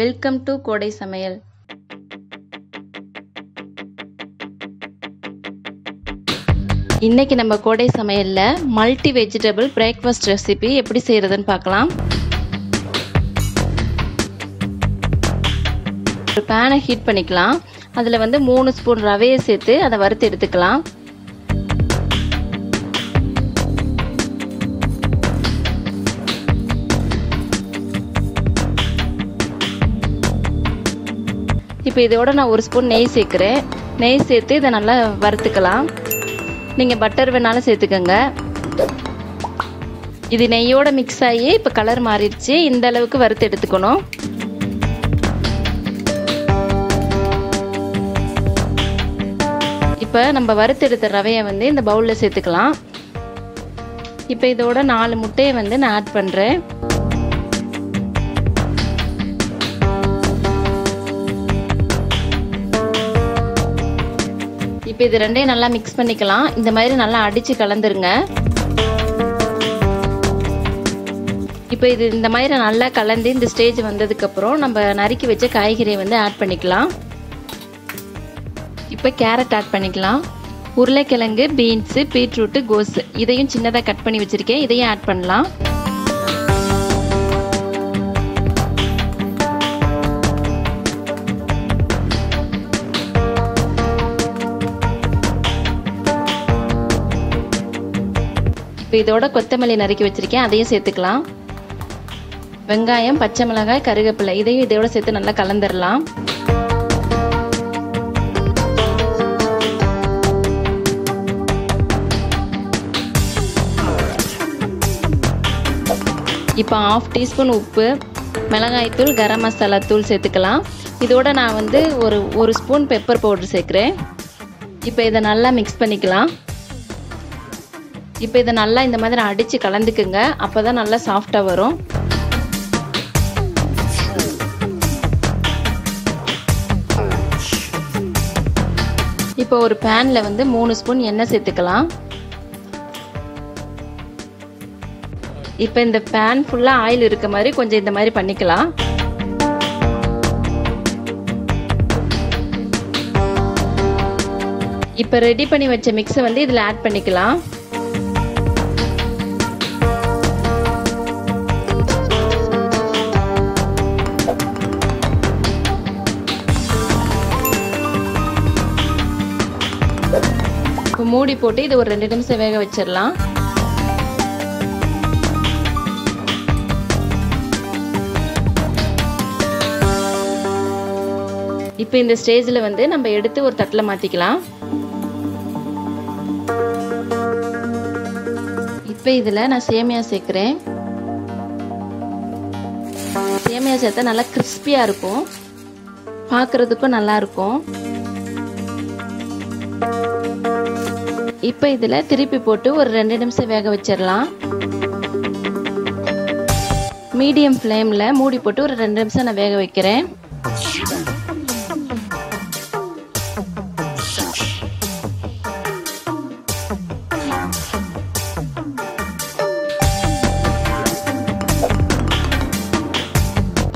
Welcome to கோடை சமையல். இன்னைக்கு நம்ம கோடை சமையல்ல மல்டி வெஜிடபிள் பிரேக்ஃபாஸ்ட் ரெசிபி எப்படி செய்யறதுன்னு பார்க்கலாம். ஒரு பேனை ஹீட் பண்ணிக்கலாம். அதில் 3 ஸ்பூன் ரவையை சேர்த்து அதை வறுத்து எடுத்துக்கலாம். இப்போ இதோட நான் 1 ஸ்பூன் நெய் சேர்க்குறேன். நெய் சேர்த்து இதை நல்லா வறுத்துக்கலாம். நீங்கள் பட்டர் வேணாலும் சேர்த்துக்கோங்க. இது நெய்யோட மிக்ஸ் ஆகி இப்போ கலர் மாறிடுச்சு. இந்த அளவுக்கு வறுத்து எடுத்துக்கணும். இப்போ நம்ம வறுத்து எடுத்த ரவையை இந்த பவுலில் சேர்த்துக்கலாம். இப்போ இதோட 4 முட்டையை நான் ஆட் பண்ணுறேன். இப்போ இது ரெண்டையும் நல்லா மிக்ஸ் பண்ணிக்கலாம். இந்த மாதிரி நல்லா அடித்து கலந்துருங்க. இப்போ இது இந்த மாதிரி நல்லா கலந்து இந்த ஸ்டேஜ் வந்ததுக்கப்புறம் நம்ம நறுக்கி வச்ச காய்கறியை ஆட் பண்ணிக்கலாம். இப்போ கேரட் ஆட் பண்ணிக்கலாம். உருளைக்கிழங்கு, பீன்ஸு, பீட்ரூட்டு, கோஸ் இதையும் சின்னதாக கட் பண்ணி வச்சுருக்கேன். இதையும் ஆட் பண்ணலாம். இப்போ இதோட கொத்தமல்லி நறுக்கி வச்சுருக்கேன். அதையும் சேர்த்துக்கலாம். வெங்காயம், பச்சை மிளகாய், கருவேப்பிலை இதையும் இதோட சேர்த்து நல்லா கலந்துடலாம். இப்போ 1/2 டீஸ்பூன் உப்பு, மிளகாய்த்தூள், கரம் மசாலா தூள் சேர்த்துக்கலாம். இதோட நான் ஒரு ஸ்பூன் பெப்பர் பவுடர் சேர்க்குறேன். இப்போ இதை நல்லா மிக்ஸ் பண்ணிக்கலாம். இப்போ இதை நல்லா இந்த மாதிரி அடித்து கலந்துக்குங்க. அப்போ தான் நல்லா சாஃப்டாக வரும். இப்போ ஒரு பேனில் 3 ஸ்பூன் எண்ணெய் சேர்த்துக்கலாம். இப்போ இந்த பேன் ஃபுல்லாக ஆயில் இருக்க மாதிரி கொஞ்சம் இந்த மாதிரி பண்ணிக்கலாம். இப்போ ரெடி பண்ணி வச்ச மிக்ஸை இதில் ஆட் பண்ணிக்கலாம். இப்போ மூடி போட்டு இது ஒரு 2 நிமிஷம் வேக வச்சிடலாம். இப்போ இந்த ஸ்டேஜில் நம்ம எடுத்து ஒரு தட்டில் மாற்றிக்கலாம். இப்போ இதில் நான் சேமியா சேர்க்குறேன். சேமியா சேர்த்தா நல்லா கிறிஸ்பியாக இருக்கும், பார்க்குறதுக்கும் நல்லா இருக்கும். இப்போ இதில் திருப்பி போட்டு ஒரு 2 நிமிஷம் வேக வச்சிடலாம். மீடியம் ஃப்ளேமில் மூடி போட்டு ஒரு 2 நிமிஷம் நான் வேக வைக்கிறேன்.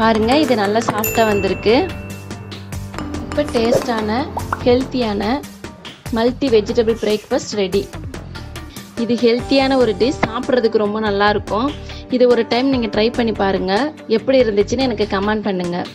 பாருங்க, இது நல்லா சாஃப்டாக வந்திருக்கு. இப்போ டேஸ்டான ஹெல்த்தியான மல்டி வெஜிடபிள் பிரேக்ஃபாஸ்ட் ரெடி. இது ஹெல்த்தியான ஒரு டிஷ், சாப்பிட்றதுக்கு ரொம்ப நல்லா இருக்கும். இது ஒரு டைம் நீங்கள் ட்ரை பண்ணி பாருங்கள். எப்படி இருந்துச்சுன்னு எனக்கு கமெண்ட் பண்ணுங்கள்.